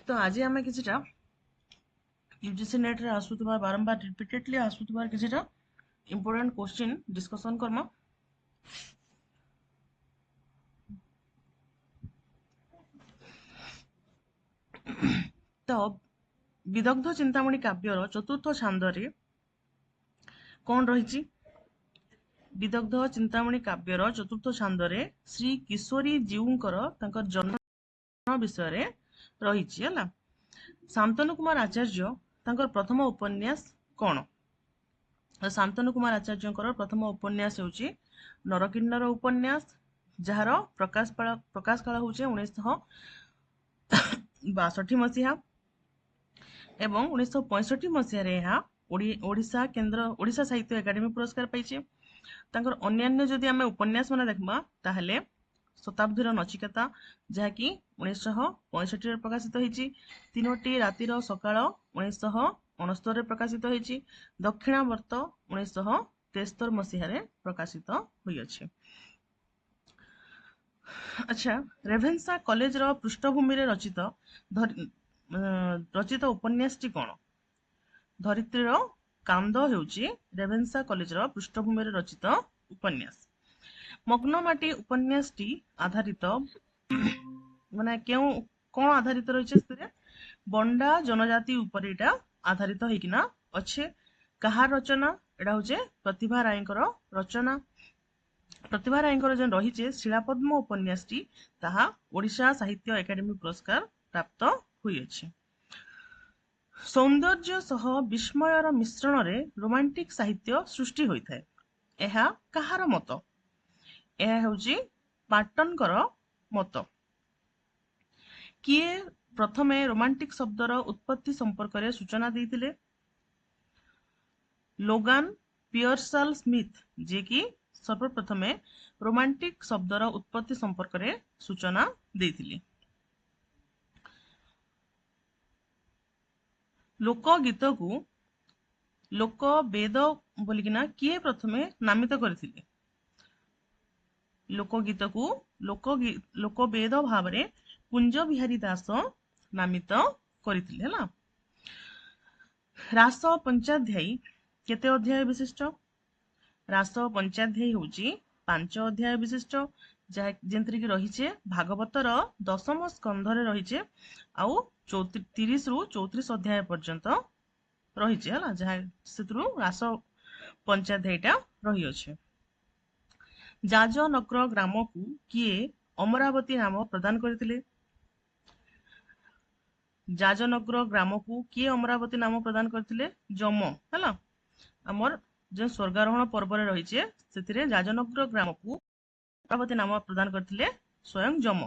तो आज आम किसीटा यूजीसी नेट रे आसुतबा बारंबार रिपीटेडली आसुतबा किसीटा इंपोर्टेंट क्वेश्चन डिस्कशन करमा। तो विदग्ध चिंतामणि काव्यर चतुर्थ छांदरे कौन रही? विदग्ध चिंतामणि काव्यर चतुर्थ छांदरे श्री किशोरी जीउंकर तांकर जन्म विषय रही। शांतनु कुमार आचार्य तांकर प्रथम उपन्यास कौन? शांतनु कुमार आचार्य प्रथम उपन्यास होची नरकिन्नर उपन्यास, जार प्रकाश काल हूँ 1962 मसीहा एवं 1965 मसीहा ओडिशा साहित्य एकाडेमी पुरस्कार पाइछे। तांकर अन्यान्य जदि आमे उपन्यास माने देखबा ताहले शताब्दीर नचिकेता जहाँकि 1965 रे प्रकाशित होईची, तीनोटी रातिर सकाळ 1969 रे प्रकाशित होईची, दक्षिणावर्त 1973 मसीहा रे प्रकाशित होई अछि। अच्छा, रेभेन्सा कॉलेज रो पृष्ठभूमि रे रचित उपन्यास टी कोन? धरित्रीर कांद हेउची रेभेन्सा कॉलेज रो पृष्ठभूमि रे रचित उपन्यास। मग्नमाटी उपन्यास टी आधारित माने कोन आधारित रहिছে स्थिरे? बंडा जनजाति ऊपर एटा आधारित होइकिना अच्छे। कहार रचना? एटा होचे प्रतिभा रायकर रचना। प्रतिभा रायकर जन रहिছে शिलापद्म उपन्यास टी ताहा ओडिशा साहित्य एकाडेमी पुरस्कार प्राप्त होई अछि। सौंदर्य सह विस्मयर मिश्रण रे रोमांटिक साहित्य सृष्टि होइथाय, एहा कहार मत? एहा हेउची पाटनकर मत। किए प्रथमे रोमांटिक शब्दर उत्पत्ति संपर्क रे सूचना देइथिले? लोगान पियर्सल स्मिथ, जे कि सर्वप्रथमे रोमांटिक शब्दर उत्पत्ति संपर्क रे सूचना देइथिले। लोकगीत को लोक वेद बोलिकिना किए प्रथमे नामित करथिले? लोकगीत को लोक वेद भाव रे कुंज बिहारी दास नामित करथिले हला। रास पंचाध्यायी केते अध्याय विशिष्ट? रास पंचाध्यायी होची 5 अध्याय विशिष्ट, जेंतरि कि रहिছে भागवतर 10म स्कंध रे रहिছে आउ 30 रु 34 अध्याय पर्यंत रहिছে हला, जहा सेतरु रास पंचाध्यायीटा रही अछि। जाजनगर ग्राम को किए अमरावती नाम प्रदान करथिले? जाजनगर ग्राम को किए अमरावती नाम प्रदान करथिले? जम हला। हमर जे स्वर्गारोहण पर्व रे रहिছে सेतिरे जाजनगर ग्राम को अमरावती नाम प्रदान करथिले स्वयं जम।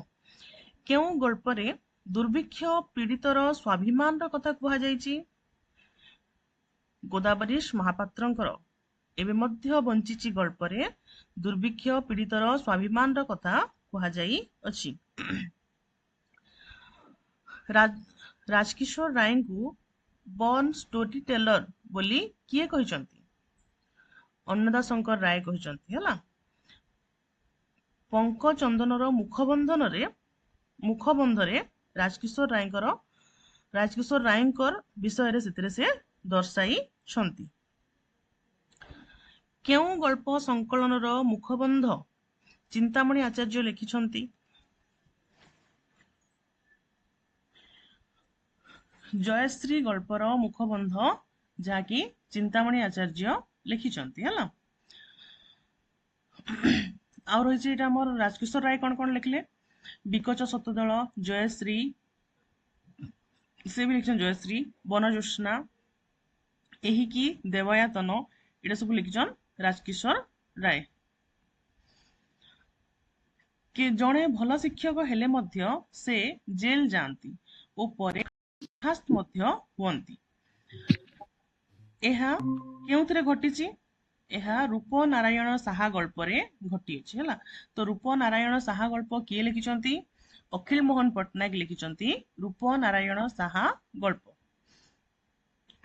केउ गल्प रे दुर्भिक्ष पीड़ितर स्वाभिमान र कथा कुहा जायछि? गोदावरीश महापात्रंकर एबे मध्य बंचिची गल्प रे दुर्भिक्ष पीड़ितर स्वाभिमान र कथा कुहा जाई अछि। राजकिशोर राय को बॉर्न स्टोरी टेलर बोली किए कहिसंती? अन्नदा शंकर राय कहिसंती हला। पंकचंदनर मुखबंधरे राजकिशोर रायकर विषय रे सेतिरे से दर्शाई छंती। केउ गल्प संकलनर मुखबंध चिंतामणि आचार्य लिखिछंती? जयश्री गल्पर मुखबंध जाकी चिंतामणि आचार्य लिखिछंती हला। आ रही एटा हमर राजकिशोर राय कौन लिखले? बिकच शतदल, जयश्री से भी लिखिछन, जयश्री, बनज्योत्स्ना, एही की देवयातन, एटा सब लिखिछन राजकिशोर राय। कि जणे भल शिक्षक हेले मध्य से जेल जाती ओ परे बर्खास्त मध्य हुअंती। एहा केउथरे घटिछि? एहा रूप नारायण साहा गल्प रे घटी अछि हला। तो रूप नारायण साहा गल्प किए लिखिछंती? अखिल मोहन पटनायक लिखिछंती रूप नारायण साहा गल्प।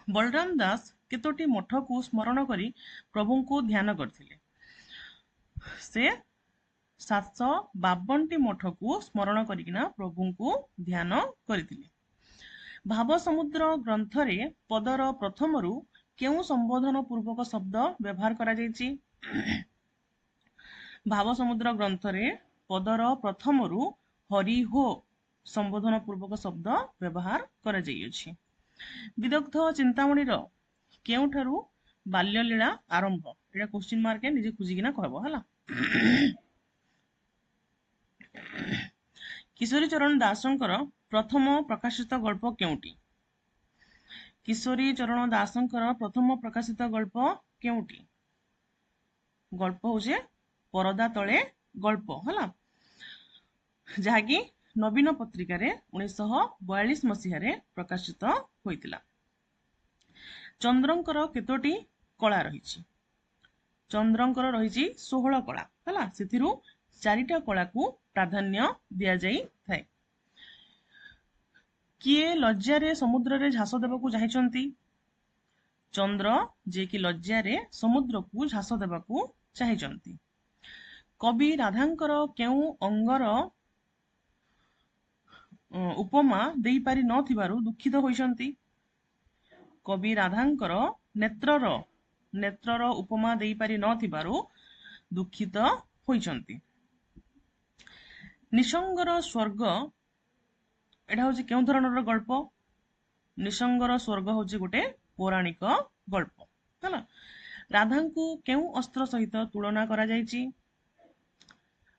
बलराम दास केतोटी मठ को स्मरण करी प्रभु को ध्यान करथिले? से 752 मठ को स्मरण करिकिना प्रभु को ध्यान करथिले। ଭାବ ସମୁଦ୍ର ଗ୍ରନ୍ଥରେ ପଦର ପ୍ରଥମରୁ କେଉଁ ସମ୍ବୋଧନ ପୂର୍ବକ ଶବ୍ଦ ବ୍ୟବହାର କରାଯାଇଛି? ଭାବ ସମୁଦ୍ର ଗ୍ରନ୍ଥରେ ପଦର ପ୍ରଥମରୁ ହରି ହୋ ସମ୍ବୋଧନ ପୂର୍ବକ ଶବ୍ଦ ବ୍ୟବହାର କରାଯାଇଅଛି। ବିଦଗ୍ଧ ଚିନ୍ତାମଣିର କେଉଁଠାରୁ ବାଲ୍ୟଲୀଳା ଆରମ୍ଭ? ଏଇଟା କ୍ୱେଶ୍ଚିନ୍ ମାର୍କ ନିଜେ ଖୋଜିକିନା କହିବ ହେଲା। କିଶୋରୀ ଚରଣ ଦାସଙ୍କର ପ୍ରଥମ ପ୍ରକାଶିତ ଗଳ୍ପ କେଉଁଟି? କିଶୋରୀ ଚରଣ ଦାସଙ୍କର ପ୍ରଥମ ପ୍ରକାଶିତ ଗଳ୍ପ କେଉଁଟି? ଗଳ୍ପ ହଉଛି ପରଦା ତଳେ ଗଳ୍ପ ହେଲା, ଯାହାକି ନବୀନ ପତ୍ରିକାରେ 1942 ମସିହାରେ ପ୍ରକାଶିତ ହୋଇଥିଲା। ଚନ୍ଦ୍ରଙ୍କର କେତୋଟି କଳା ରହିଛି? ଚନ୍ଦ୍ରଙ୍କର ରହିଛି 16 କଳା ହେଲା, ସେଥିରୁ 4ଟା କଳାକୁ ପ୍ରାଧାନ୍ୟ ଦିଆଯାଇଥାଏ। କିଏ ଲଜ୍ଜାରେ ସମୁଦ୍ରରେ ଝାସ ଦେବାକୁ ଚାହିଁଛନ୍ତି? ଚନ୍ଦ୍ର, ଯିଏକି ଲଜ୍ଜାରେ ସମୁଦ୍ରକୁ ଝାସ ଦେବାକୁ ଚାହିଁଛନ୍ତି। କବି ରାଧାଙ୍କର କେଉଁ ଅଙ୍ଗର ଉପମା ଦେଇପାରି ନଥିବାରୁ ଦୁଃଖିତ ହୋଇଛନ୍ତି? କବି ରାଧାଙ୍କର ନେତ୍ରର ଉପମା ଦେଇପାରି ନଥିବାରୁ ଦୁଃଖିତ ହୋଇଛନ୍ତି। ନିସଙ୍ଗର ସ୍ୱର୍ଗ, ଏଟା ହଉଛି କେଉଁ ଧରଣର ଗଳ୍ପ? ନିସଙ୍ଗର ସ୍ୱର୍ଗ ହଉଛି ଗୋଟେ ପୌରାଣିକ ଗଳ୍ପ ହେଲା। ରାଧାଙ୍କୁ କେଉଁ ଅସ୍ତ୍ର ସହିତ ତୁଳନା କରାଯାଇଛି?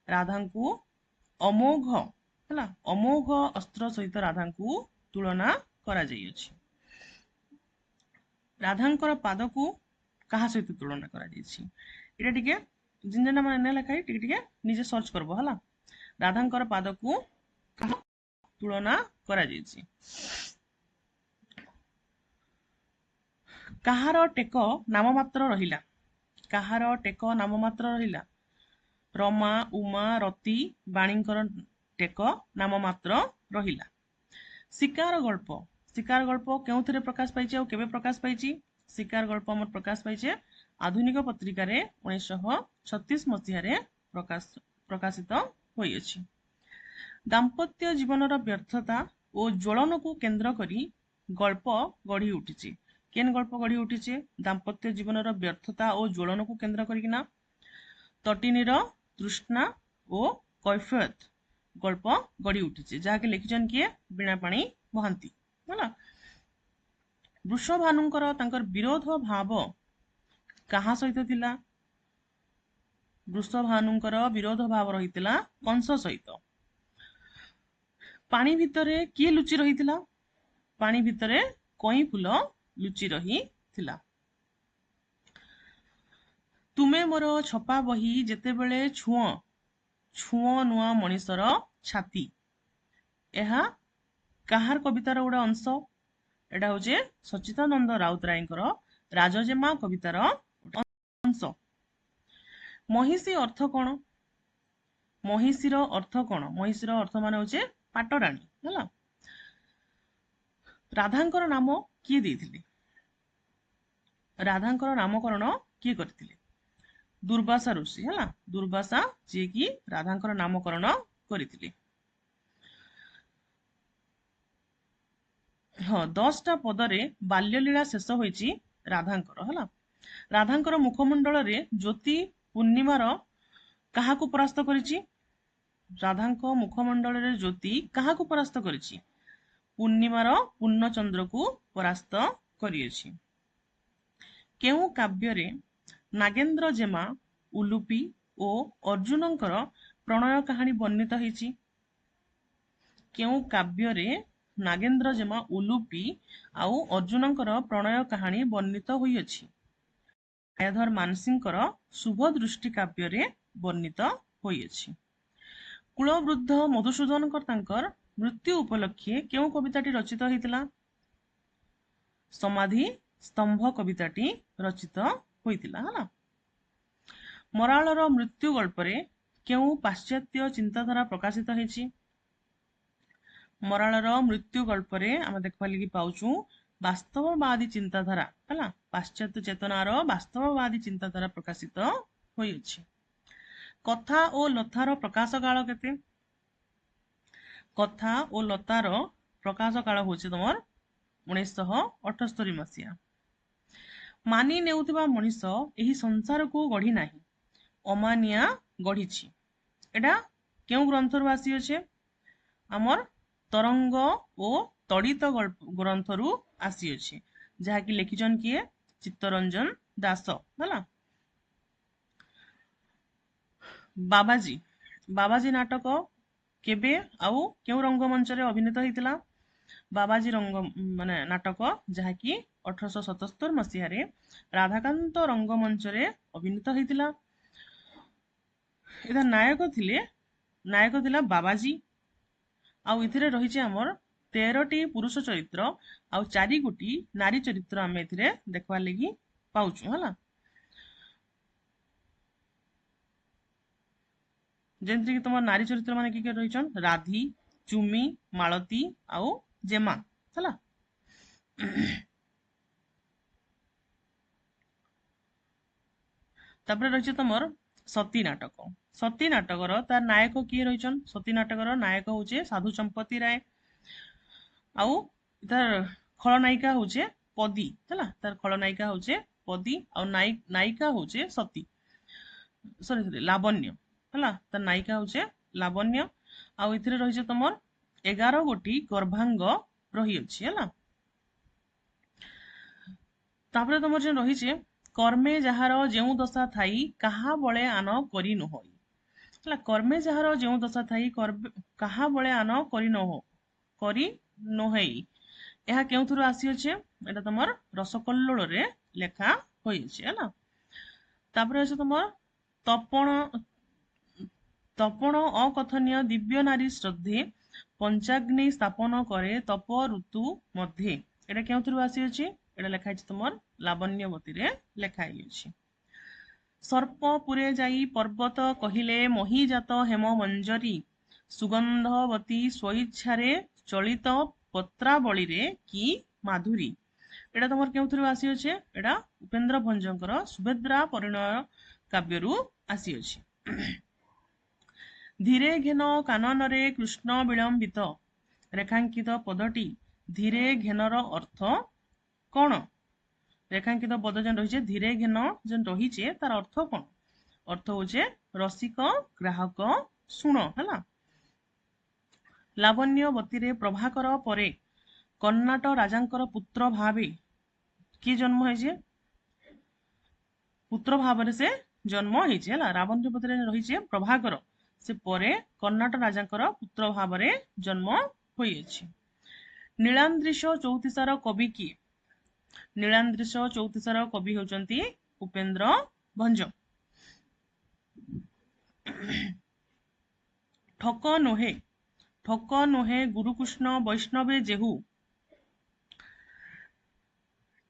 ରାଧାଙ୍କୁ ଅମୋଘ ହେଲା, ଅମୋଘ ଅସ୍ତ୍ର ସହିତ ରାଧାଙ୍କୁ ତୁଳନା କରାଯାଇଅଛି। ରାଧାଙ୍କର ପାଦକୁ କାହା ସହିତ ତୁଳନା କରାଯାଇଛି? ଏଇଟା ଟିକେ ଜିନ ମାନେ ଲେଖା ଟିକେ ଟିକେ ନିଜେ ସର୍ଚ୍ଚ କରବ ହେଲା। ରାଧାଙ୍କର ପାଦକୁ କାହା ତୁଳନା କରାଯାଇଛି? କାହାର ଟେକ ନାମମାତ୍ର ରହିଲା? କାହାର ଟେକ ନାମମାତ୍ର ରହିଲା? ରମା, ଉମା, ରତି, ବାଣୀଙ୍କର ଟେକ ନାମମାତ୍ର ରହିଲା। ଶିକାର ଗଳ୍ପ କେଉଁଥିରେ ପ୍ରକାଶ ପାଇଛି ଆଉ କେବେ ପ୍ରକାଶ ପାଇଛି? ଶିକାର ଗଳ୍ପ ଆମର ପ୍ରକାଶ ପାଇছে ଆଧୁନିକ ପତ୍ରିକାରେ 1936 ମସିହାରେ ପ୍ରକାଶିତ ହୋଇଅଛି। ଦାମ୍ପତ୍ୟ ଜୀବନର ବ୍ୟର୍ଥତା ଓ ଜ୍ୱଳନକୁ କେନ୍ଦ୍ର କରି ଗଳ୍ପ ଗଢି ଉଠିଛି। କେନ୍ ଗଳ୍ପ ଗଢି ଉଠିଛି? ଦାମ୍ପତ୍ୟ ଜୀବନର ବ୍ୟର୍ଥତା ଓ ଜ୍ୱଳନକୁ କେନ୍ଦ୍ର କରିକିନା ତଟିନୀର ତୃଷ୍ଣା ଓ କୈଫିୟତ ଗଳ୍ପ ଗଢି ଉଠିଛି, ଯାହାକି ଲେଖିଛନ୍ତି କିଏ? ବୀଣାପାଣି ମହାନ୍ତି ହେଲା। ବୃଷଭାନୁଙ୍କର ତାଙ୍କର ବିରୋଧ ଭାବ କାହା ସହିତ ଥିଲା? ବୃଷଭାନୁଙ୍କର ବିରୋଧ ଭାବ ରହିଥିଲା କଂସ ସହିତ। ପାଣି ଭିତରେ କିଏ ଲୁଚି ରହିଥିଲା? ପାଣି ଭିତରେ କଇଁ ଫୁଲ ଲୁଚି ରହିଥିଲା। ତୁମେ ମୋର ଛପା ବହି ଯେତେବେଳେ ଛୁଅଁ ନୂଆ ମଣିଷର ଛାତି, ଏହା କାହାର କବିତାର ଗୋଟେ ଅଂଶ? ଏଟା ହଉଛି ସଚ୍ଚିଦାନନ୍ଦ ରାଉତରାୟଙ୍କର ରାଜଜେମା କବିତାର ଅଂଶ। ମହିଷୀ ଅର୍ଥ କଣ? ମହିଷୀର ଅର୍ଥ କଣ? ମହିଷୀର ଅର୍ଥ ମାନେ ହଉଛି ପାଟରାଣୀ ହେଲା। ରାଧାଙ୍କର ନାମ କିଏ ଦେଇଥିଲେ? ରାଧାଙ୍କର ନାମକରଣ କିଏ କରିଥିଲେ? ଦୁର୍ବାସା ଋଷି ହେଲା। ଦୁର୍ବାସା, ଯିଏକି ରାଧାଙ୍କର ନାମକରଣ କରିଥିଲେ। ହଁ, 10ଟା ପଦରେ ବାଲ୍ୟଲୀଳା ଶେଷ ହୋଇଛି ରାଧାଙ୍କର ହେଲା। ରାଧାଙ୍କର ମୁଖମଣ୍ଡଳରେ ଜ୍ୟୋତି ପୂର୍ଣ୍ଣିମାର କାହାକୁ ପରାସ୍ତ କରିଛି? ରାଧାଙ୍କ ମୁଖମଣ୍ଡଳରେ ଜ୍ୟୋତି କାହାକୁ ପରାସ୍ତ କରିଛି? ପୂର୍ଣ୍ଣିମାର ପୂର୍ଣ୍ଣଚନ୍ଦ୍ରକୁ ପରାସ୍ତ କରିଅଛି। କେଉଁ କାବ୍ୟରେ ନାଗେନ୍ଦ୍ର ଜେମା, ଉଲୁପି ଓ ଅର୍ଜୁନଙ୍କର ପ୍ରଣୟ କାହାଣୀ ବର୍ଣ୍ଣିତ ହେଇଛି? କେଉଁ କାବ୍ୟରେ ନାଗେନ୍ଦ୍ର ଜେମା, ଉଲୁପି ଆଉ ଅର୍ଜୁନଙ୍କର ପ୍ରଣୟ କାହାଣୀ ବର୍ଣ୍ଣିତ ହୋଇଅଛି? ମାୟାଧର ମାନସିଂହଙ୍କର ଶୁଭ ଦୃଷ୍ଟି କାବ୍ୟରେ ବର୍ଣ୍ଣିତ ହୋଇଅଛି। କୁଳବୃଦ୍ଧ ମଧୁସୂଦନଙ୍କର ତାଙ୍କର ମୃତ୍ୟୁ ଉପଲକ୍ଷେ କେଉଁ କବିତାଟି ରଚିତ ହେଇଥିଲା? ସମାଧି ସ୍ତମ୍ଭ କବିତାଟି ରଚିତ ହୋଇଥିଲା ହେଲା। ମରାଳର ମୃତ୍ୟୁ ଗଳ୍ପରେ କେଉଁ ପାଶ୍ଚାତ୍ୟ ଚିନ୍ତାଧାରା ପ୍ରକାଶିତ ହେଇଛି? ମରାଳର ମୃତ୍ୟୁ ଗଳ୍ପରେ ଆମେ ଦେଖିପାରିକି ପାଉଛୁ ବାସ୍ତବବାଦୀ ଚିନ୍ତାଧାରା ହେଲା। ପାଶ୍ଚାତ୍ୟ ଚେତନାର ବାସ୍ତବବାଦୀ ଚିନ୍ତାଧାରା ପ୍ରକାଶିତ ହୋଇଅଛି। କଥା ଓ ଲତାର ପ୍ରକାଶ କାଳ କେତେ? କଥା ଓ ଲତାର ପ୍ରକାଶ କାଳ ହଉଛି ତମର 1978 ମସିହା। ମାନି ନେଉଥିବା ମଣିଷ ଏହି ସଂସାରକୁ ଗଢି ନାହିଁ, ଅମାନିଆ ଗଢିଛି। ଏଟା କେଉଁ ଗ୍ରନ୍ଥରୁ ଆସିଅଛେ? ଆମର ତରଙ୍ଗ ଓ ତଡ଼ିତ ଗ୍ରନ୍ଥରୁ ଆସିଅଛି, ଯାହାକି ଲେଖିଛନ୍ କିଏ? ଚିତ୍ତରଞ୍ଜନ ଦାସ ହେଲା। ବାବାଜୀ, ବାବାଜୀ ନାଟକ କେବେ ଆଉ କେଉଁ ରଙ୍ଗମଞ୍ଚରେ ଅଭିନୀତ ହେଇଥିଲା? ବାବାଜୀ ନାଟକ, ଯାହାକି 1877 ମସିହାରେ ରାଧାକାନ୍ତ ରଙ୍ଗମଞ୍ଚରେ ଅଭିନୀତ ହେଇଥିଲା। ଏଟା ନାୟକ ଥିଲା ବାବାଜୀ। ଆଉ ଏଥିରେ ରହିଛି ଆମର 13ଟି ପୁରୁଷ ଚରିତ୍ର ଆଉ 4 ଗୋଟି ନାରୀ ଚରିତ୍ର ଆମେ ଏଥିରେ ଦେଖବାର ଲାଗି ପାଉଛୁ ହେଲା। ଯେମିତି କି ତମର ନାରୀ ଚରିତ୍ର ମାନେ କିଏ ରହିଛନ୍? ରାଧୀ, ଚୁମି, ମାଳତୀ ଆଉ ଜେମା ହେଲା। ତାପରେ ରହିଛି ତମର ସତୀ ନାଟକ। ସତୀ ନାଟକର ତାର ନାୟକ କିଏ ରହିଛନ୍? ସତୀ ନାଟକର ନାୟକ ହଉଛି ସାଧୁ ଚମ୍ପତି ରାୟ, ଆଉ ତାର ଖଳନାୟିକା ହଉଛି ପଦୀ ହେଲା। ତାର ଖଳନାୟିକା ହଉଛି ପଦୀ ଆଉ ନାୟିକା ହଉଛି ସତୀ, ସରି ଲାବଣ୍ୟ ହେଲା। ତାର ନାୟିକା ହଉଛି ଲାବଣ୍ୟ। ଆଉ ଏଥିରେ ରହିଛି ତମର 11 ଗୋଟି ଗର୍ଭାଙ୍ଗ ରହିଅଛି ହେଲା। ତାପରେ ତମର ଯେ ରହିଛି କର୍ମେ ଯାହାର ଯେଉଁ ଦଶା ଥାଇ କାହା ବଳେ ଆନ କରି ନୁହଇ ହେଲା। କର୍ମେ ଯାହାର ଯେଉଁ ଦଶା ଥାଇ କାହା ବଳେ ଆନ କରି ନୁହଇ, ଏହା କେଉଁଥିରୁ ଆସିଅଛି? ଏଟା ତମର ରସକଲ୍ଲୋଳରେ ଲେଖା ହୋଇଅଛି ହେଲା। ତାପରେ ଅଛି ତମର ତପଣ ଅକଥନୀୟ ଦିବ୍ୟ ନାରୀ ଶ୍ରଦ୍ଧେ ପଞ୍ଚାଗ୍ନି ସ୍ଥାପନ କରେ ତପ ଋତୁ ମଧ୍ୟ, ଏଟା କେଉଁଥିରୁ ଆସିଅଛି? ଏଟା ଲେଖା ହେଇଛି ତମର ଲାବଣ୍ୟବତୀରେ ଲେଖା ହେଇଅଛି। ସର୍ପ ପୁରେ ଯାଇ ପର୍ବତ କହିଲେ ମହିଜାତ ହେମ ମଞ୍ଜରୀ, ସୁଗନ୍ଧବତୀ ସ୍ୱଇଚ୍ଛାରେ ଚଳିତ ପତ୍ରାବଳୀରେ କି ମାଧୁରୀ, ଏଟା ତମର କେଉଁଥିରୁ ଆସିଅଛି? ଏଟା ଉପେନ୍ଦ୍ର ଭଞ୍ଜଙ୍କର ସୁଭଦ୍ରା ପରିଣୟ କାବ୍ୟରୁ ଆସିଅଛି। ଧୀରେ ଘେନ କାନନରେ କୃଷ୍ଣ ବିଳମ୍ବିତ, ରେଖାଙ୍କିତ ପଦଟି ଧୀରେ ଘେନର ଅର୍ଥ କଣ? ରେଖାଙ୍କିତ ପଦ ଯେନ୍ ରହିছে ଧୀରେ ଘେନ ଯେନ୍ ରହିছে ତାର ଅର୍ଥ କଣ? ଅର୍ଥ ହଉଛି ରସିକ ଗ୍ରାହକ ଶୁଣ ହେଲା। ଲାବଣ୍ୟବତୀରେ ପ୍ରଭାକର ପରେ କର୍ଣ୍ଣାଟ ରାଜାଙ୍କର ପୁତ୍ର ଭାବେ କିଏ ଜନ୍ମ ହେଇଛି? ପୁତ୍ର ଭାବରେ ସେ ଜନ୍ମ ହେଇଛି ହେଲା। ଲାବଣ୍ୟବତୀରେ ରହିଛି ପ୍ରଭାକର, ସେ ପରେ କର୍ଣ୍ଣାଟ ରାଜାଙ୍କର ପୁତ୍ର ଭାବରେ ଜନ୍ମ ହୋଇଅଛି। ନୀଳାନ୍ଦ୍ରିଶ ଚୌତିସାର କବି କିଏ? ନୀଳାନ୍ଦ୍ରିଶ ଚୌତିସାର କବି ହେଉଛନ୍ତି ଉପେନ୍ଦ୍ର ଭଞ୍ଜ। ଠକ ନୋହେ ଗୁରୁକୃଷ୍ଣ ବୈଷ୍ଣବେ ଯେହୁ,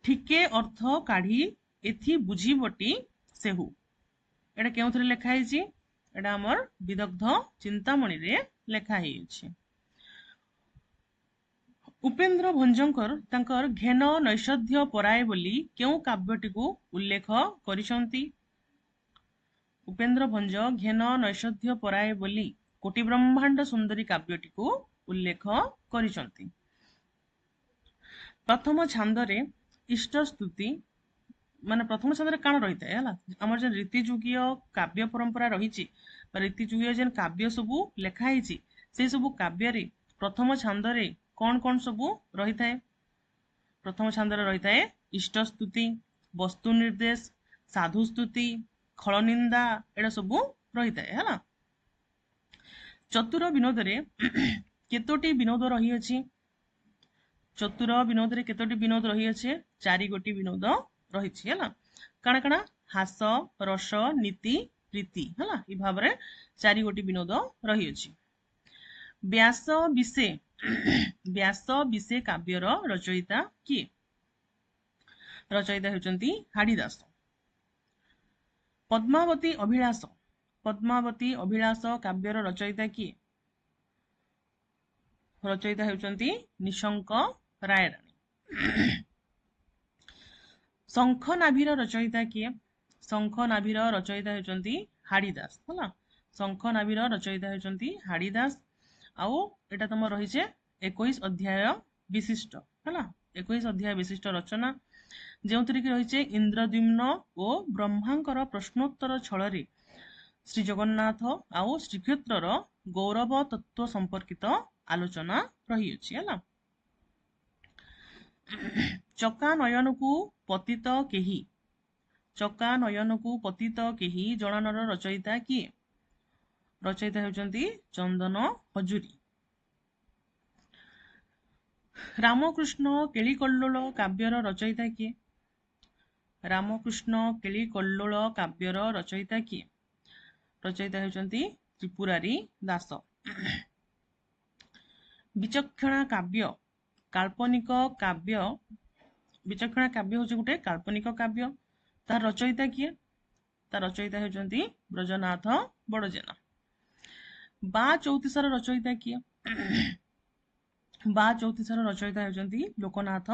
ଠିକେ ଅର୍ଥ କାଢି ଏଥି ବୁଝିବଟି ସେହୁ, ଏଟା କେଉଁଥିରେ ଲେଖା ହେଇଛି? ଏଟା ଆମର ବିଦଗ୍ଧ ଚିନ୍ତାମଣିରେ ଲେଖା ହେଇଛି। ଉପେନ୍ଦ୍ର ଭଞ୍ଜଙ୍କର ତାଙ୍କର ଘେନ ନୈଷଧ୍ୟ ପରାଏ ବୋଲି କେଉଁ କାବ୍ୟଟିକୁ ଉଲ୍ଲେଖ କରିଛନ୍ତି? ଉପେନ୍ଦ୍ର ଭଞ୍ଜ ଘେନ ନୈଷଧ୍ୟ ପରାଏ ବୋଲି କୋଟି ବ୍ରହ୍ମାଣ୍ଡ ସୁନ୍ଦରୀ କାବ୍ୟଟିକୁ ଉଲ୍ଲେଖ କରିଛନ୍ତି। ପ୍ରଥମ ଛାନ୍ଦରେ ଇଷ୍ଟ ସ୍ତୁତି, ମାନେ ପ୍ରଥମ ଛାନ୍ଦରେ କାଣ ରହିଥାଏ ହେଲା। ଆମର ଯେନ୍ ରୀତିଯୁଗୀୟ କାବ୍ୟ ପରମ୍ପରା ରହିଛି ବା ରୀତିଯୁଗୀୟ ଯେନ୍ କାବ୍ୟ ସବୁ ଲେଖା ହେଇଛି, ସେ ସବୁ କାବ୍ୟରେ ପ୍ରଥମ ଛାନ୍ଦରେ କଣ କଣ ସବୁ ରହିଥାଏ? ପ୍ରଥମ ଛାନ୍ଦରେ ରହିଥାଏ ଇଷ୍ଟ ସ୍ତୁତି, ବସ୍ତୁ ନିର୍ଦ୍ଦେଶ, ସାଧୁ ସ୍ତୁତି, ଖଳନିନ୍ଦା, ଏଟା ସବୁ ରହିଥାଏ ହେଲା। ଚତୁର ବିନୋଦରେ କେତୋଟି ବିନୋଦ ରହିଅଛି? ଚତୁର ବିନୋଦରେ କେତୋଟି ବିନୋଦ ରହିଅଛି? 4 ଗୋଟି ବିନୋଦ ରହିଛି ହେଲା। କାଣା କାଣା? ହାସ, ରସ, ନୀତି, ପ୍ରୀତି ହେଲା। ଏ ଭାବରେ 4 ଗୋଟି ବିନୋଦ ରହିଅଛି। ବ୍ୟାସ ବିଶେ କାବ୍ୟର ରଚୟିତା କିଏ? ରଚୟିତା ହେଉଛନ୍ତି ହାଡିଦାସ। ପଦ୍ମାବତୀ ଅଭିଳାଷ କାବ୍ୟର ରଚୟିତା କିଏ? ରଚୟିତା ହେଉଛନ୍ତି ନିଶଙ୍କ ରାୟରାଣୀ। ଶଙ୍ଖ ନାଭିର ରଚୟିତା କିଏ? ଶଙ୍ଖ ନାଭିର ରଚୟିତା ହେଉଛନ୍ତି ହାଡିଦାସ ହେଲା। ଶଙ୍ଖ ନାଭିର ରଚୟିତା ହେଉଛନ୍ତି ହାଡିଦାସ। ଆଉ ଏଟା ତମର ରହିছে 21 ଅଧ୍ୟାୟ ବିଶିଷ୍ଟ ହେଲା। 21 अध्याय विशिष्ट रचना ଯେଉଁଥିରେ କି ରହିଛି ଇନ୍ଦ୍ରଦ୍ୟୁମ୍ନ ଓ ବ୍ରହ୍ମାଙ୍କର ପ୍ରଶ୍ନୋତ୍ତର ଛଳରେ ଶ୍ରୀ ଜଗନ୍ନାଥ ଆଉ ଶ୍ରୀକ୍ଷେତ୍ରର ଗୌରବ ତତ୍ତ୍ୱ ସମ୍ପର୍କିତ ଆଲୋଚନା ରହିଅଛି ହେଲା। ଚକା ନୟନକୁ ପତିତ କେହି, ଚକା ନୟନକୁ ପତିତ କେହି ଜଣାନର ରଚୟିତା କିଏ? ରଚୟିତା ହେଉଛନ୍ତି ଚନ୍ଦନ ହଜୁରୀ। ରାମକୃଷ୍ଣ କେଳିକଲ୍ଲୋଳ କାବ୍ୟର ରଚୟିତା କିଏ? ରାମକୃଷ୍ଣ କେଳିକଲ୍ଲୋଳ କାବ୍ୟର ରଚୟିତା କିଏ? ରଚୟିତା ହେଉଛନ୍ତି ତ୍ରିପୁରାରୀ ଦାସ। ବିଚକ୍ଷଣା କାବ୍ୟ କାଳ୍ପନିକ କାବ୍ୟ, ବିଚକ୍ଷଣା କାବ୍ୟ ହେଉଛି ଗୋଟେ କାଳ୍ପନିକ କାବ୍ୟ, ତାର ରଚୟିତା କିଏ? ତାର ରଚୟିତା ହେଉଛନ୍ତି ବ୍ରଜନାଥ ବଡ଼ଜେନା। ବା ଚଉତିଶାର ରଚୟିତା କିଏ? ବା ଚଉତିଶାର ରଚୟିତା ହେଉଛନ୍ତି ଲୋକନାଥ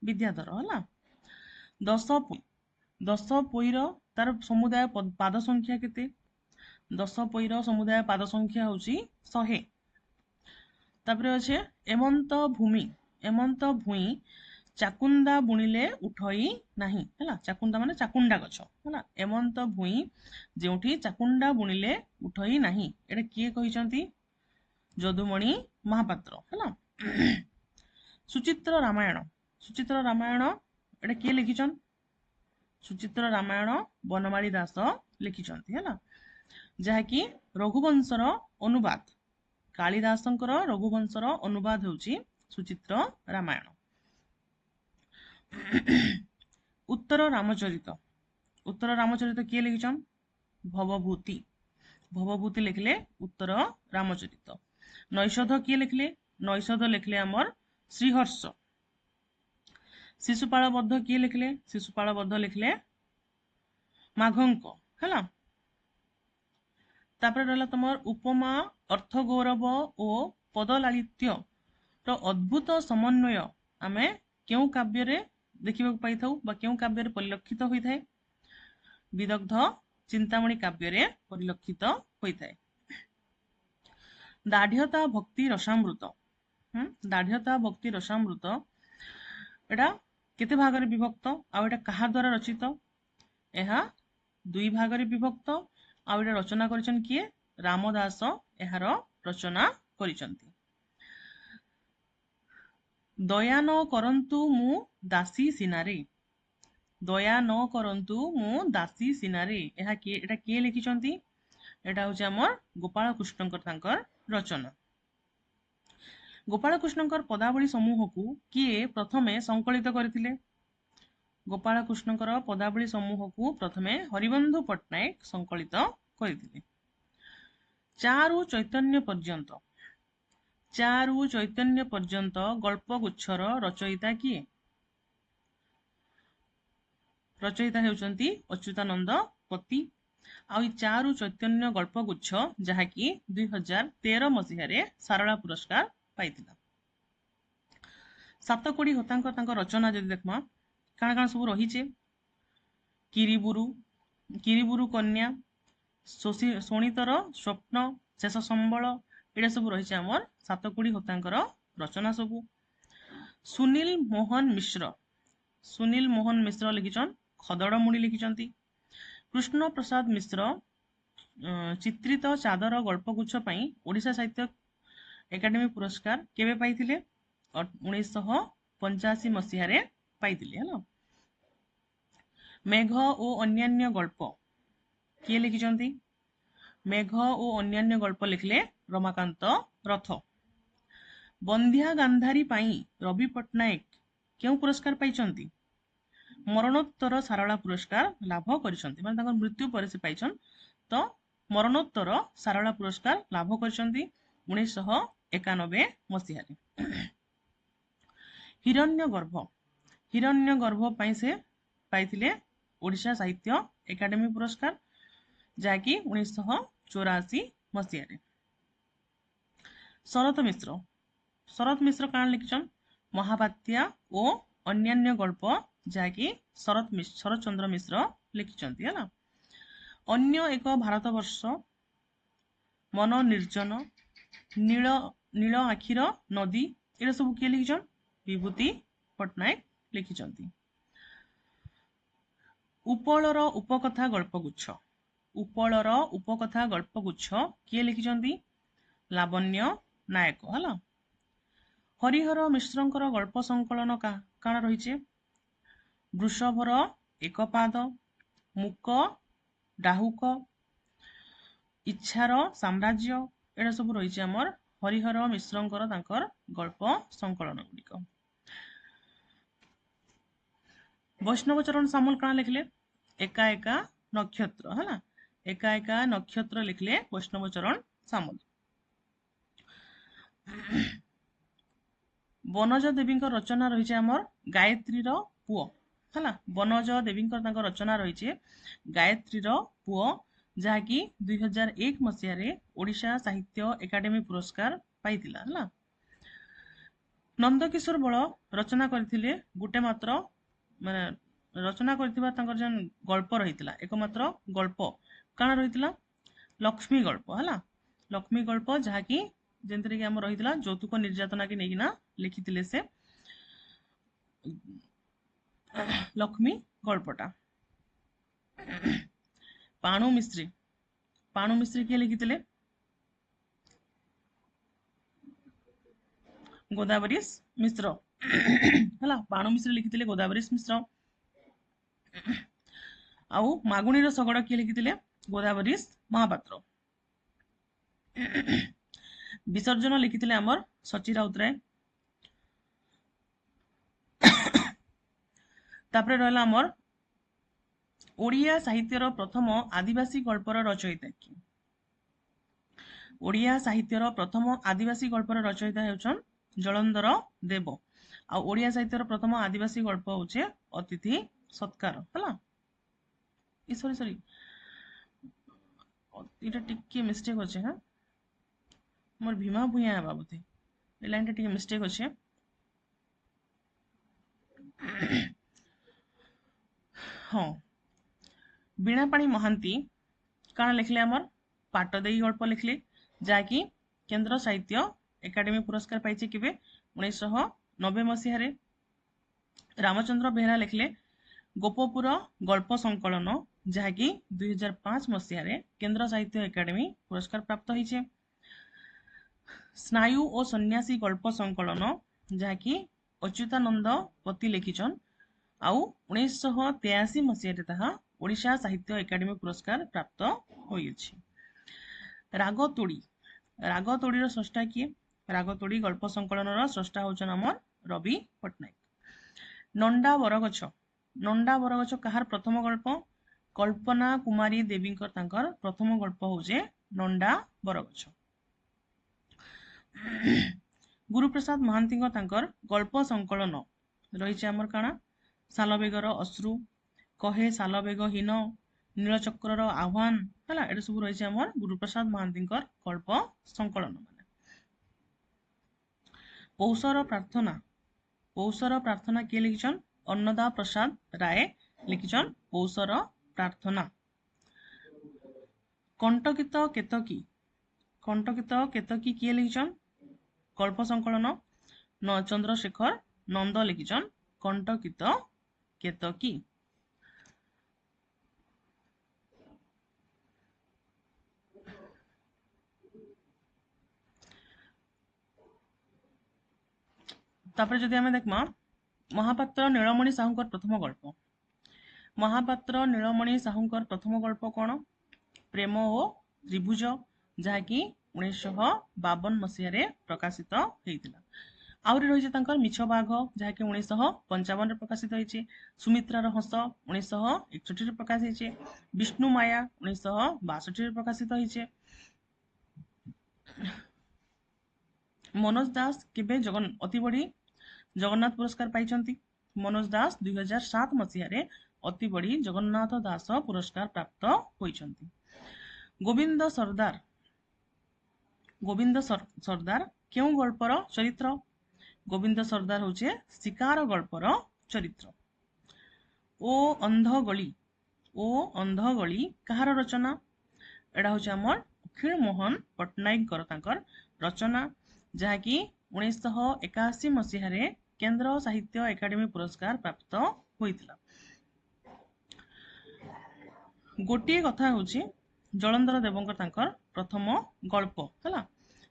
ବିଦ୍ୟାଧର ହେଲା। ଦଶ ପୋଇର ତାର ସମୁଦାୟ ପାଦ ସଂଖ୍ୟା କେତେ? 10 ପୋଇର ସମୁଦାୟ ପାଦ ସଂଖ୍ୟା ହେଉଛି 100। ତାପରେ ଅଛି ଏମନ୍ତ ଭୂମି, ଏମନ୍ତ ଭୂଇଁ ଚାକୁଣ୍ଡା ବୁଣିଲେ ଉଠଇ ନାହିଁ ହେଲା। ଚାକୁଣ୍ଡା ମାନେ ଚାକୁଣ୍ଡା ଗଛ ହେଲା। ଏମନ୍ତ ଭୂଇଁ ଯେଉଁଠି ଚାକୁଣ୍ଡା ବୁଣିଲେ ଉଠଇ ନାହିଁ, ଏଟା କିଏ କହିଛନ୍ତି? ଯଦୁମଣି ମହାପାତ୍ର ହେଲା। ସୁଚିତ୍ର ରାମାୟଣ, ସୁଚିତ୍ର ରାମାୟଣ ଏଟା କିଏ ଲେଖିଛନ୍? ସୁଚିତ୍ର ରାମାୟଣ ବନମାଳୀ ଦାସ ଲେଖିଛନ୍ତି ହେଲା, ଯାହାକି ରଘୁବଂଶର ଅନୁବାଦ। କାଳିଦାସଙ୍କର ରଘୁବଂଶର ଅନୁବାଦ ହେଉଛି ସୁଚିତ୍ର ରାମାୟଣ। ଉତ୍ତର ରାମଚରିତ, ଉତ୍ତର ରାମଚରିତ କିଏ ଲେଖିଛନ୍? ଭବଭୂତି, ଭବଭୂତି ଲେଖିଲେ ଉତ୍ତର ରାମଚରିତ। ନୈଷଧ କିଏ ଲେଖିଲେ? ନୈଷଧ ଲେଖିଲେ ଆମର ଶ୍ରୀହର୍ଷ। ଶିଶୁପାଳ ବଦ୍ଧ କିଏ ଲେଖିଲେ? ଶିଶୁପାଳ ବଦ୍ଧ ଲେଖିଲେ ମାଘଙ୍କ ହେଲା। ତାପରେ ରହିଲା ତମର ଉପମା, ଅର୍ଥ ଗୌରବ ଓ ପଦଲାଳିତ୍ୟ ର ଅଦ୍ଭୁତ ସମନ୍ୱୟ ଆମେ କେଉଁ କାବ୍ୟରେ ଦେଖିବାକୁ ପାଇଥାଉ ବା କେଉଁ କାବ୍ୟରେ ପରିଲକ୍ଷିତ ହୋଇଥାଏ? ବିଦଗ୍ଧ ଚିନ୍ତାମଣି କାବ୍ୟରେ ପରିଲକ୍ଷିତ ହୋଇଥାଏ। ଦାଢ୍ୟତା ଭକ୍ତି ରସାମୃତ, ଦାଢ୍ୟତା ଭକ୍ତି ରସାମୃତ ଏଟା କେତେ ଭାଗରେ ବିଭକ୍ତ ଆଉ ଏଟା କାହା ଦ୍ୱାରା ରଚିତ? ଏହା 2 ଭାଗରେ ବିଭକ୍ତ ଆଉ ଏଟା ରଚନା କରିଛନ୍ତି କିଏ? ରାମଦାସ ଏହାର ରଚନା କରିଛନ୍ତି। ଦୟା ନ କରନ୍ତୁ ମୁଁ ଦାସୀ ସିନାରେ, ଦୟା ନ କରନ୍ତୁ ମୁଁ ଦାସୀ ସିନାରେ, ଏଟା କିଏ ଲେଖିଛନ୍ତି? ଏଟା ହେଉଛି ଆମର ଗୋପାଳ କୃଷ୍ଣଙ୍କର ତାଙ୍କର ରଚନା। ଗୋପାଳ କୃଷ୍ଣଙ୍କର ପଦାବଳୀ ସମୂହକୁ କିଏ ପ୍ରଥମେ ସଂକଳିତ କରିଥିଲେ? ଗୋପାଳ କୃଷ୍ଣଙ୍କର ପଦାବଳୀ ସମୂହକୁ ପ୍ରଥମେ ହରିବନ୍ଧୁ ପଟ୍ଟନାୟକ ସଂକଳିତ କରିଥିଲେ। ଚାରୁ ଚୈତନ୍ୟ ପର୍ଯ୍ୟନ୍ତ, ଚାରୁ ଚୈତନ୍ୟ ପର୍ଯ୍ୟନ୍ତ ଗଳ୍ପଗୁଚ୍ଛର ରଚୟିତା କିଏ? ରଚୟିତା ହେଉଛନ୍ତି ଅଚ୍ୟୁତାନନ୍ଦ ପତି। ଆଉ ଏଇ ଚାରୁ ଚୈତନ୍ୟ ଗଳ୍ପଗୁଚ୍ଛ ଯାହାକି 2013 ମସିହାରେ ସାରଳା ପୁରସ୍କାର ପାଇଥିଲା। ସାତକୋଡ଼ି ହୋତାଙ୍କ ତାଙ୍କ ରଚନା ଯଦି ଦେଖମା କାଣା କାଣା ସବୁ ରହିଛି? କିରିବୁରୁ, କିରିବୁରୁ କନ୍ୟା, ଶୋଣିତର ସ୍ୱପ୍ନ, ଶେଷ ସମ୍ବଳ, ଏଇଟା ସବୁ ରହିଛି ଆମର ସାତକୋଡ଼ି ହୋତାଙ୍କର ରଚନା ସବୁ। ସୁନୀଲ ମୋହନ ମିଶ୍ର, ସୁନୀଲ ମୋହନ ମିଶ୍ର ଲିଖିଛନ୍ ଖଦଡ଼ମୁଣି ଲିଖିଛନ୍ତି। କୃଷ୍ଣ ପ୍ରସାଦ ମିଶ୍ର ଚିତ୍ରିତ ଚାଦର ଗଳ୍ପଗୁଚ୍ଛ ପାଇଁ ଓଡ଼ିଶା ସାହିତ୍ୟ ଏକାଡେମୀ ପୁରସ୍କାର କେବେ ପାଇଥିଲେ? 1985 ମସିହାରେ ପାଇଥିଲେ ହେଲା। ମେଘ ଓ ଅନ୍ୟାନ୍ୟ ଗଳ୍ପ କିଏ ଲେଖିଛନ୍ତି? ମେଘ ଓ ଅନ୍ୟାନ୍ୟ ଗଳ୍ପ ଲେଖିଲେ ରମାକାନ୍ତ ରଥ। ବନ୍ଧ୍ୟା ଗାନ୍ଧାରୀ ପାଇଁ ରବି ପଟ୍ଟନାୟକ କେଉଁ ପୁରସ୍କାର ପାଇଛନ୍ତି? ମରଣୋତ୍ତର ସାରଳା ପୁରସ୍କାର ଲାଭ କରିଛନ୍ତି, ମାନେ ତାଙ୍କର ମୃତ୍ୟୁ ପରେ ସେ ପାଇଛନ୍ ତ ମରଣୋତ୍ତର ସାରଳା ପୁରସ୍କାର ଲାଭ କରିଛନ୍ତି 1991 ମସିହାରେ। ହିରଣ୍ୟଗର୍ଭ, ହିରଣ୍ୟଗର୍ଭ ପାଇଁ ସେ ପାଇଥିଲେ ଓଡ଼ିଶା ସାହିତ୍ୟ ଏକାଡେମୀ ପୁରସ୍କାର, ଯାହାକି 1984 ମସିହାରେ। ଶରତ ମିଶ୍ର, ଶରତ ମିଶ୍ର କାଣା ଲେଖିଛନ୍? ମହାବାତ୍ୟା ଓ ଅନ୍ୟାନ୍ୟ ଗଳ୍ପ, ଯାହାକି ଶରତ ଚନ୍ଦ୍ର ମିଶ୍ର ଲେଖିଛନ୍ତି ହେଲା। ଅନ୍ୟ ଏକ ଭାରତବର୍ଷ, ମନ ନିର୍ଜନ, ନୀଳ ଆଖିର ନଦୀ, ଏଇଟା ସବୁ କିଏ ଲେଖିଛନ୍? ବିଭୂତି पट्टनायक लिखिछंती। उपलर उपकथा गल्पगुच्छ, उपलर उपकथा गल्पगुच्छ किए लिखिछंती? लावण्य नायक हला। हरिहर मिश्रंकर गल्प संकलन काण रहिछे? वृषभर एक पाद, मुक डाहुक, इच्छार साम्राज्य, एटा सब रही आमर हरिहर मिश्रंकर तांकर गल्प संकलन गुड़िक। वैष्णव चरण सामल काण लिखले? एका एका नक्षत्र है, एका एका नक्षत्र लिखले वैष्णव चरण सामल। बनज देवी रचना रही आमर गायत्री पुओ है, बनज देवी रचना रही गायत्री पुओ, जहाँकि 2001 मसीह ओडिशा साहित्य एकाडेमी पुरस्कार पाइतिला है। नंदकिशोर बल रचना करथिले गुटे मात्र माने रचना करथिबा तांकर जन गल्प रहितला, एकमात्र गल्प काना रहितला? लक्ष्मी गल्प है, लक्ष्मी गल्प जहाँकि जेंतरे कि हमर रहितला जौतुक निर्यातना के नेकिना लिखिथिले से लक्ष्मी गल्पटा। पाणु मिस्त्री, पाणु मिस्त्री के लिखिथिले? गोदावरीश मिश्र है, पाणु मिश्र लिखिथिले गोदावरीश मिश्र। आउ मागुणीर शगड़ किए लिखिथिले? गोदावरीश महापात्र। विसर्जन लिखिथिले आमर सची राउतराय। तापरे रहला आमर ओडिया साहित्यर प्रथम आदिवासी गल्पर रचयिता कि? ओडिया साहित्यर प्रथम आदिवासी गल्पर रचयिता हेउछन जलंधर देव। आ ओडिया साहित्यर प्रथम आदिवासी गल्प होचे अतिथि सत्कार हला। सॉरी सॉरी इटा टिके मिस्टेक होचे। हां मोर भीमा भुया है बाबूते ए लाइन टिके मिस्टेक होचे। हाँ बीणापाणी महांती काना लिखले? आमर पाटदेई गल्प लिखले, जाकि केंद्र साहित्य एकाडेमी पुरस्कार पाइछे केबे? 1990 मसीह। रामचंद्र बेहरा लिखले गोपपुर गल्प संकलन, जहाँकि 2005 मसीह केंद्र साहित्य एकाडेमी पुरस्कार प्राप्त होइछे। स्नायु और सन्यासी गल्प संकलन, जहाँकि अच्युतानंद पति लिखिछन, आउ 1983 मसीह ताहा ओडिशा साहित्य एकाडेमी पुरस्कार प्राप्त होइछि। रागतोड़ी, रागतोड़ीर स्रष्टा किए? रागतोड़ी गल्प संकलन स्रष्टा होचन आमर रवि पट्टनायक। नंडा बरगछ, नंडा बरगछ कहार प्रथम गल्प? कल्पना कुमारी देवी तांकर प्रथम गल्प होचे नंडा बरगछ। गुरुप्रसाद महांती तांकर गल्प संकलन रही आमर काना? सालबेगर अश्रु, कहे सालबेगहीन, नीलचक्रर आह्वान है, ये सब रही आमर गुरुप्रसाद महांती गल्प संकलन। पौषर प्रार्थना, पौषर प्रार्थना किए लिखिछन? अन्नदा प्रसाद राय लिखिछन पौषर प्रार्थना। कंटकित केतकी, कंटकित केतकी किए लिखिछन? गल्प संकलन चंद्रशेखर नंद लिखिछन कंटकित केतकी। तापर जदि आमे देखमा महापात्र नीलमणि साहुंकर प्रथम गल्प, महापात्र नीलमणि साहुंकर प्रथम गल्प कौन? प्रेम ओ त्रिभुज, जहाँकि 1952 मसीह प्रकाशित होइतिला। आउरी रही तांकर मिछ बाघ, जहाँकि 1955 प्रकाशित होइछे। सुमित्रार हंस 1961 प्रकाशित होइछे। विष्णु माया 1962 प्रकाशित होइछे। मनोज दास केबे अति बड़ी जगन्नाथ पुरस्कार पाइछंती? मनोज दास 2007 मसीह अति बड़ी जगन्नाथ दास पुरस्कार प्राप्त होइछंती। गोविंद सरदार, गोविंद सरदार क्यों गल्पर चरित्र? गोविंद सरदार होचे शिकार गल्पर चरित्र। ओ अंधगली, ओ अंधगली कहार रचना? एडा होचे हमर अखिल मोहन पट्टनायक तांकर रचना, जहाँकि 1981 मसीह केंद्र साहित्य एकाडेमी पुरस्कार प्राप्त होइतिला। गोटिए कथा होउची जलंधर देवंकर तांकर प्रथम गल्प हला।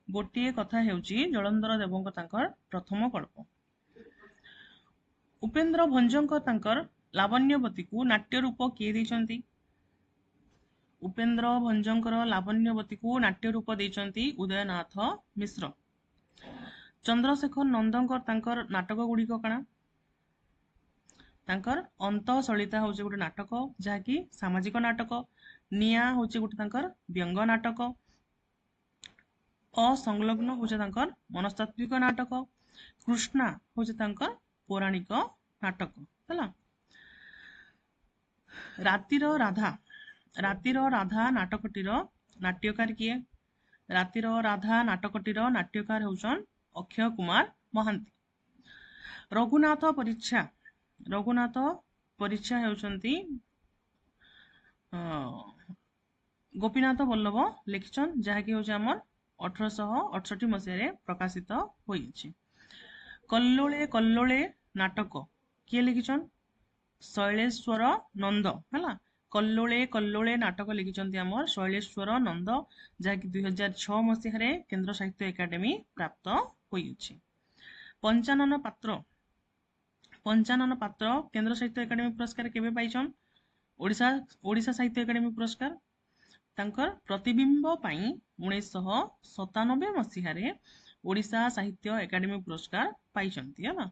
गोटिए कथा हेउची जलंधर देवंकर तांकर प्रथम गल्प। उपेंद्र भंजंकर तांकर लावण्यवती को नाट्य रूप किए दैछंती? उपेंद्र भंजंकर लावण्यवती को नाट्य रूप दैछंती उदयनाथ मिश्र। चंद्रशेखर नंदंकर तांकर नाटक गुड़िक काना? तांकर अंत सलिता होचे गोटे नाटक जहाँकि सामाजिक नाटक। निया होचे गोटे तांकर व्यंग नाटक। असंलग्न होचे तांकर मनस्तात्विक नाटक। कृष्णा होचे तांकर पौराणिक नाटक हला। रातिर राधा, रातिर राधा नाटकटीर नाट्यकार किए? रातिर राधा नाटकटीर नाट्यकार होउछन अक्षय कुमार महांती। रघुनाथ परीक्षा, रघुनाथ परीक्षा हेउछंती गोपीनाथ बल्लभ लिखिछन जहाँकि होचे हमर 1868 मसीह प्रकाशित होइछि। कल्लोळे कल्लोळे नाटक किए लिखिछन? शैलेश्वर नंद हला। कल्लोळे कल्लोळे नाटक लिखिछंती हमर शैलेश्वर नंद जहाँकि 2006 मसीह केंद्र साहित्य एकाडेमी प्राप्त होइछि। पंचानन पात्र, पंचानन पात्र केंद्र साहित्य एकाडेमी पुरस्कार केबे पाइछन? ओडिशा साहित्य एकाडेमी पुरस्कार तांकर प्रतिबिंब पाई 1997 मसीह ओडिशा साहित्य एकाडेमी पुरस्कार पाइछंती हला।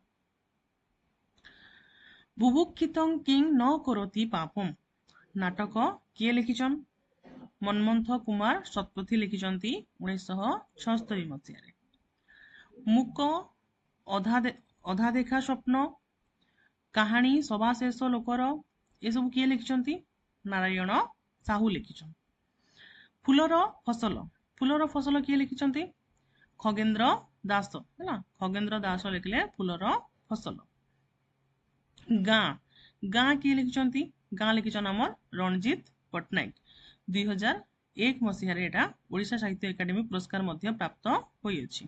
बुभुक्षितं किं न करोति पापम नाटक किए लिखिछन? मनमंथ कुमार शतपथी लिखिछंती 1976 मसीह। मुक अधा देखा स्वप्न कहानी सभा शेष लोकर ये सब किए लिखिछंती? नारायण साहू लिखिछन। फूलर फसल, फूलर फसल किए लिखिछंती? खगेंद्र दास हला। खगेंद्र दास लिखले फूलर फसल। गाँ, गाँ किए लिखिछंती? गाँ लिखिछन हमर रणजीत पटनायक। 2001 मसीह एटा ओडिशा साहित्य एकाडेमी पुरस्कार मध्य प्राप्त होइछि।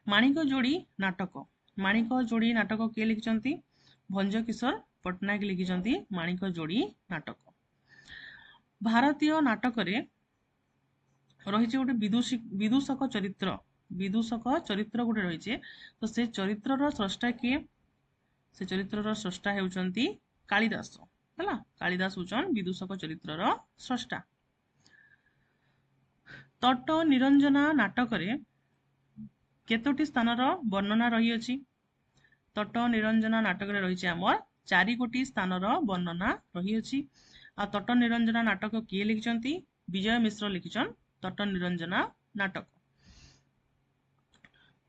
माणिक जोड़ी नाटक, माणिक जोड़ी नाटक किए लिखिछंती? भंज किशोर पटनायक लिखिछंती माणिक जोड़ी नाटक। भारतीय नाटक रे रहिছে गोटे विदूषक चरित्र, विदूषक चरित्र गोटे रहिছে तो से चरित्रर स्रष्टा किए? से चरित्रर स्रष्टा हेउचंती कालिदास हला। कालिदास होचन विदूषक चरित्रर स्रष्टा। तट निरंजना नाटक रे केतोटी स्थानर वर्णना रही अछि? तट निरंजना नाटक रे रहिছে हमर 4 गोटी स्थानर वर्णना रही अछि। आ तट निरंजना नाटक किए लिखिछंती? विजय मिश्र लिखिछन तट निरंजना नाटक।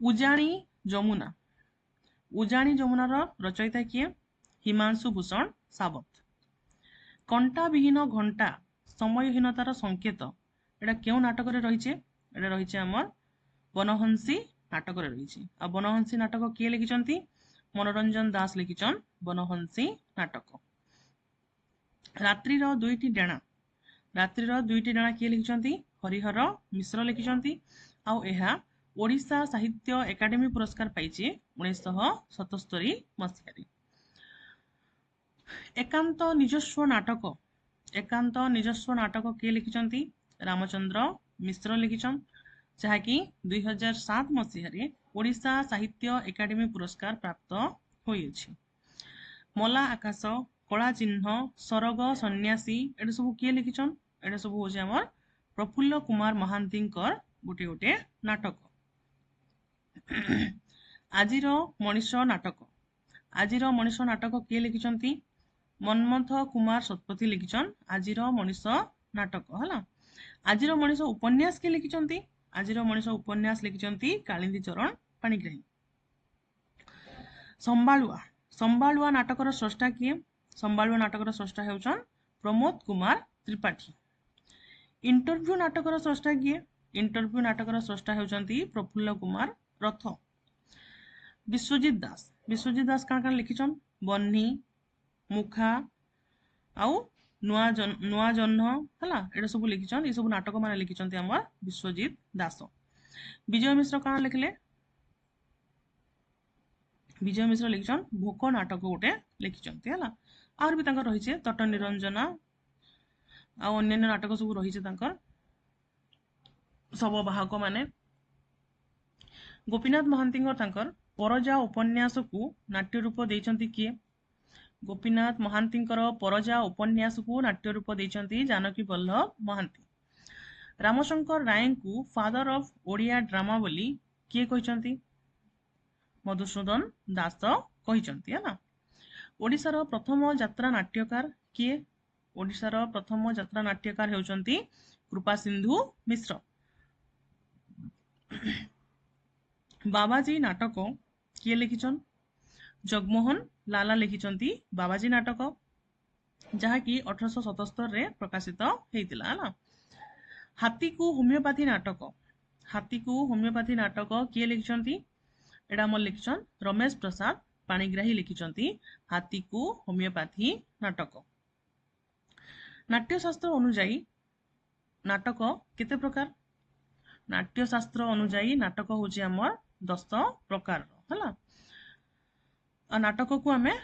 उजाणी जमुना, उजाणी जमुनार रचयिता किए? हिमांशु भूषण सावत। कंटा विहीन घंटा समयहीनतार संकेत एटा केउ नाटक रे रहिছে? एटा रहिছে हमर बनहंसी नाटक रे रहिছে। आ बनहंसी नाटक किए लिखिछंती? मनोरंजन दास लिखिछन बनहंसी नाटक। रात्रिर दुईटी डेणा, रात्रिर दुईटी डेणा किए लिखिछंती? हरिहर मिश्र लिखिछंती। आ एहा ओडिशा साहित्य एकाडेमी पुरस्कार पाइछि 1977 मसीह। एकांत निजस्व नाटक, एकांत निजस्व नाटक किए लिखिछंती? रामचंद्र मिश्र लिखिछन जहाँकि 2007 मसीह ओडिशा साहित्य एकाडेमी पुरस्कार प्राप्त होइछि। मला आकाश, कला चिन्ह, सरग सन्यासी एटा सब किए लिखिछन? एटा सब होचे हमर प्रफुल्ल कुमार महांतींकर गोटे गोटे नाटक। आजिर मनीष नाटक, आजिर मनीष नाटक किए लिखिछंती? मनमथ कुमार शतपथी लिखिछन आजिर मनीष नाटक हला। आजिर मनीष उपन्यास किए लिखिछंती? आजिर मनीष उपन्यास लिखिछंती कालिंदी चरण पाणिग्राही। संबालुआ, संबालुआ नाटकर स्रष्टा किए? संबालुआ नाटकर स्रष्टा हेउछन प्रमोद कुमार त्रिपाठी। इंटरव्यू नाटकर स्रष्टा किए? इंटरव्यू नाटकर स्रष्टा हेउछंती प्रफुल्ल कुमार रथ। विश्वजीत दास, विश्वजीत दास काण काण लिखिछन? बन्ही, मुखा आउ नुआ जन्ह हला एटा सब लिखिछन। ए सब नाटक माने लिखिछंती हमर विश्वजीत दास। विजय मिश्र काण लिखले? विजय मिश्र लिखिछन भोक नाटक गोटे लिखिछन्ती हला आर भी तांकर रहिছে तट निरंजना आ अन्य नाटक सब रहिছে तांकर सब बाहक माने गोपीनाथ महांती तांकर परजा उपन्यास को नाट्य रूप देइछन्ती किए गोपीनाथ महांती परजा उपन्यास को नाट्य रूप देइछन्ती जानकी वल्लभ महांती रामशंकर राय को फादर ऑफ ओडिया ड्रामा बोली किए कहिछन्ती मधुसूदन दास कहिछन्ती है ना ओडिशार प्रथम यात्रा नाट्यकार किए ओडिशार प्रथम यात्रा नाट्यकार हेउचन्ती कृपा सिंधु मिश्र बाबाजी नाटक किए लिखिछन जगमोहन लाला लिखिछन्ती बाबाजी नाटक जहाँकि 1877 रे प्रकाशित हेइतिला हला हाथी को होमियोपैथी नाटक किए लिखिछन्ती एडा मोर लिखिछन रमेश प्रसाद पाणिग्राही लिखिछन्ती हाथी को होमियोपैथी नाटक नाट्यशास्त्र अनुजाई नाटक केते प्रकार नाट्यशास्त्र अनुजाई नाटक होची हमर 10 प्रकार हला आ नाटक को हमें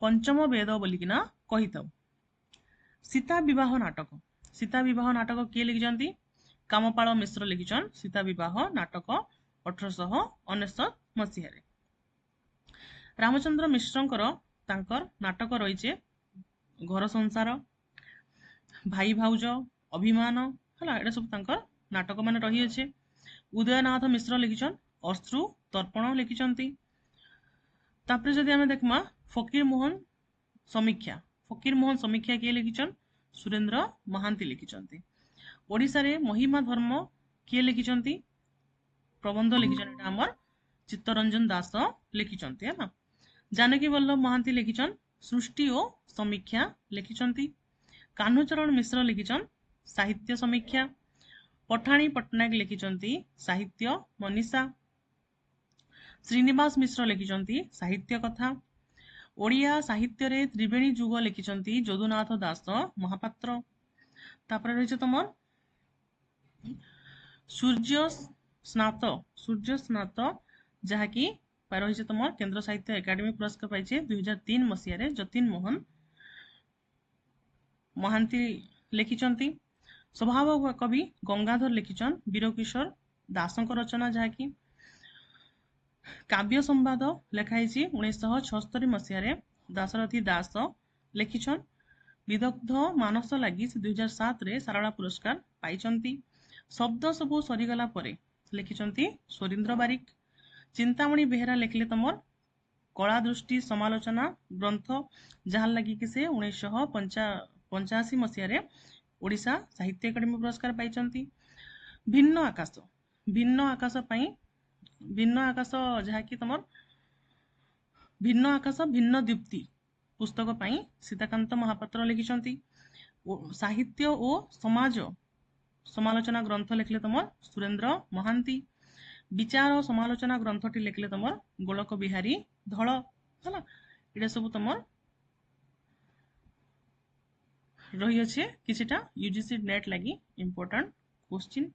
पंचम वेद बोलिकिना कहिथाउ सीता विवाह नाटक किए लिखिछन्ती कामपाल मिश्र लिखिछन सीता विवाह नाटक 1899 मसीह रे रामचंद्र मिश्रंकर तांकर नाटक रहिছে घर संसार भाई भाउज अभिमान हला एटा सब तांकर नाटक माने रही अछि उदयनाथ मिश्र लिखिछन अश्रु तर्पण लिखिछन्ती तापरे जदि हमें देखमा फकीर मोहन समीक्षा किए लिखिछन सुरेंद्र महांती लिखिछन्ती ओडिसा रे महिमा धर्म किए लिखिछन्ती प्रबंध लिखिछन एटा हमर चित्तरंजन दास लिखिछन्ती है ना जानकी वल्लभ महांती लिखिछन सृष्टि और समीक्षा लिखिछन्ती कान्हूचरण मिश्र लिखिछन साहित्य समीक्षा पठाणी पट्टनायक लिखिछन्ती साहित्य मनीषा श्रीनिवास मिश्र लिखिछन्ती साहित्य कथा ओडिया साहित्य रे त्रिवेणी जुग लिखिछन्ती जदुनाथ दास महापात्र तापर रहिছে तमर सूर्य स्नात जहाँकि रही तुम केन्द्र साहित्य एकाडेमी पुरस्कार पाइछे 2003 मसीह जतीन मोहन महांती लिखिछन्ती स्वभाव कवि गंगाधर लिखिछन वीरकिशोर दासଙ୍କ रचना जहाँकि काव्य संवाद लेखाई 1976 मसीह दाशरथी दास लिखिछन विदग्ध मानस लगी 2007 रे सारला पुरस्कार पाइछन्ती शब्द सबू सरीगला परे लिखिछन्ती सुरेंद्र बारिक चिंतामणि बेहेरा लिखले तमर कला दृष्टि समालोचना ग्रंथ जहाँ लगी कि से 1985 मसीह ओडिशा साहित्य एकाडेमी पुरस्कार पाइछन्ती भिन्न आकाश जहाँ कि तमर भिन्न आकाश भिन्न दीप्ति पुस्तक पाई सीताकांत महापात्र लिखिछन्ती साहित्य और समाज समालोचना ग्रंथ लिखले तमर सुरेंद्र महांती विचार और समालोचना ग्रंथटी लिखले तमर गोलक बिहारी धल है ये सब तमर रही अच्छे किछिटा यूजीसी नेट लगी इंपोर्टेंट क्वेश्चन